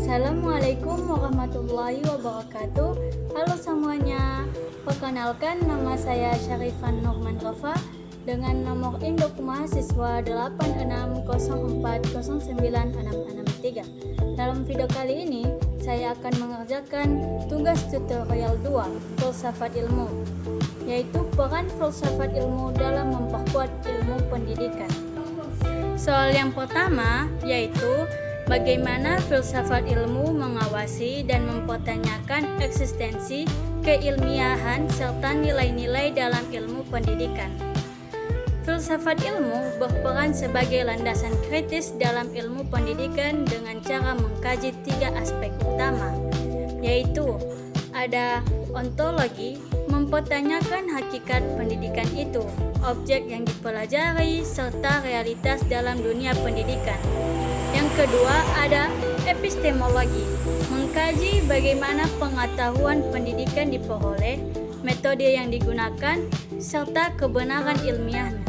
Assalamualaikum warahmatullahi wabarakatuh. Halo semuanya, perkenalkan nama saya Syarifan Nurman Rafa dengan nomor induk mahasiswa 8604096663. Dalam video kali ini, saya akan mengerjakan tugas tutorial 2, filsafat ilmu, yaitu peran filsafat ilmu dalam memperkuat ilmu pendidikan. Soal yang pertama yaitu bagaimana filsafat ilmu mengawasi dan mempertanyakan eksistensi, keilmiahan, serta nilai-nilai dalam ilmu pendidikan. Filsafat ilmu berperan sebagai landasan kritis dalam ilmu pendidikan dengan cara mengkaji 3 aspek utama, yaitu ada ontologi, mempertanyakan hakikat pendidikan itu, objek yang dipelajari, serta realitas dalam dunia pendidikan. Yang kedua ada epistemologi, mengkaji bagaimana pengetahuan pendidikan diperoleh, metode yang digunakan, serta kebenaran ilmiahnya.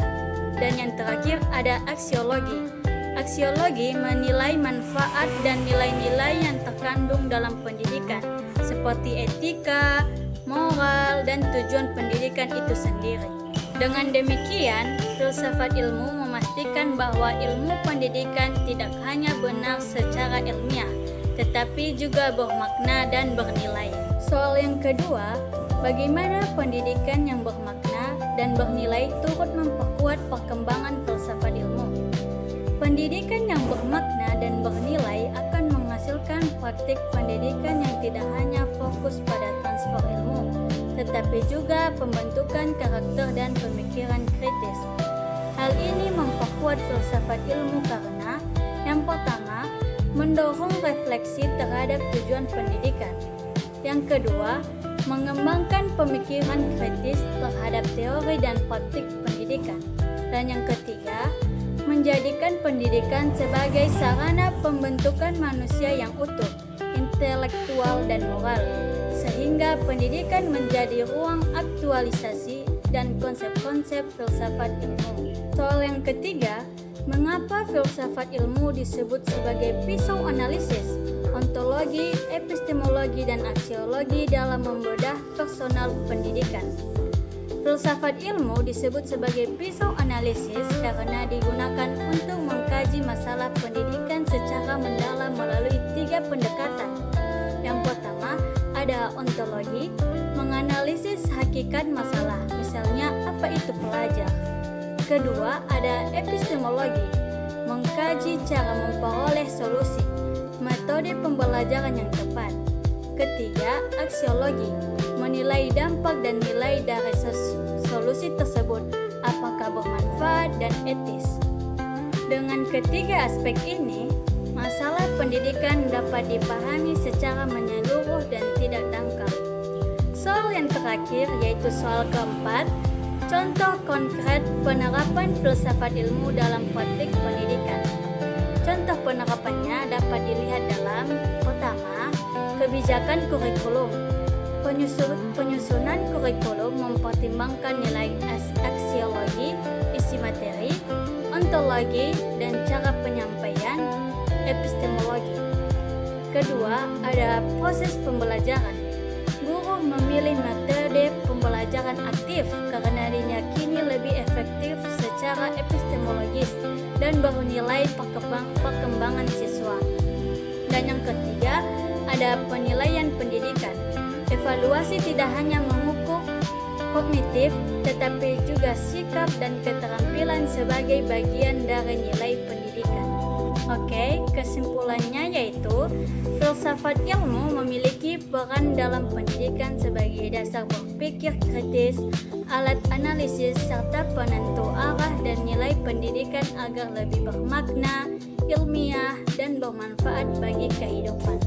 Dan yang terakhir ada aksiologi. Aksiologi menilai manfaat dan nilai-nilai yang terkandung dalam pendidikan, seperti etika, moral, dan tujuan pendidikan itu sendiri. Dengan demikian, filsafat ilmu memastikan bahwa ilmu pendidikan tidak hanya benar secara ilmiah, tetapi juga bermakna dan bernilai. Soal yang kedua, bagaimana pendidikan yang bermakna dan bernilai turut memperkuat perkembangan filsafat ilmu. Pendidikan yang bermakna dan bernilai akan menghasilkan praktik pendidikan yang tidak hanya fokus pada transfer ilmu, tetapi juga pembentukan karakter dan pemikiran kritis. Hal ini memperkuat filsafat ilmu karena yang pertama, mendorong refleksi terhadap tujuan pendidikan. Yang kedua, mengembangkan pemikiran kritis terhadap teori dan praktik pendidikan. Dan yang ketiga, menjadikan pendidikan sebagai sarana pembentukan manusia yang utuh, intelektual dan moral, sehingga pendidikan menjadi ruang aktualisasi dan konsep-konsep filsafat ilmu. Soal yang ketiga, mengapa filsafat ilmu disebut sebagai pisau analisis, ontologi, epistemologi, dan aksiologi dalam membedah personal pendidikan? Filsafat ilmu disebut sebagai pisau analisis karena digunakan untuk mengkaji masalah pendidikan secara mendalam melalui 3 pendekatan. Yang pertama, ada ontologi, menganalisis hakikat masalah, misalnya apa itu pelajar. Kedua, ada epistemologi, mengkaji cara memperoleh solusi, metode pembelajaran yang tepat. Ketiga, aksiologi, menilai dampak dan nilai dari solusi tersebut, apakah bermanfaat dan etis. Dengan ketiga aspek ini, masalah pendidikan dapat dipahami secara menyeluruh dan tidak dangkal. Soal yang terakhir yaitu soal keempat, contoh konkret penerapan filsafat ilmu dalam praktik pendidikan. Contoh penerapannya dapat dilihat dalam pertama, kebijakan kurikulum. Penyusunan kurikulum mempertimbangkan nilai aksiologi, isi materi, ontologi, dan cara penyampaian, epistemologi. Kedua, ada proses pembelajaran. Guru memilih metode pembelajaran aktif karena diyakini lebih efektif secara epistemologis dan bernilai perkembangan siswa. Dan yang ketiga, ada penilaian pendidikan. Evaluasi tidak hanya mengukur kognitif, tetapi juga sikap dan keterampilan sebagai bagian dari nilai pendidikan. Oke, kesimpulannya yaitu filsafat ilmu memiliki peran dalam pendidikan sebagai dasar berpikir kritis, alat analisis, serta penentu arah dan nilai pendidikan agar lebih bermakna, ilmiah, dan bermanfaat bagi kehidupan.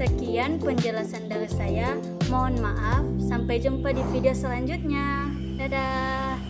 Sekian penjelasan dari saya. Mohon maaf, sampai jumpa di video selanjutnya. Dadah.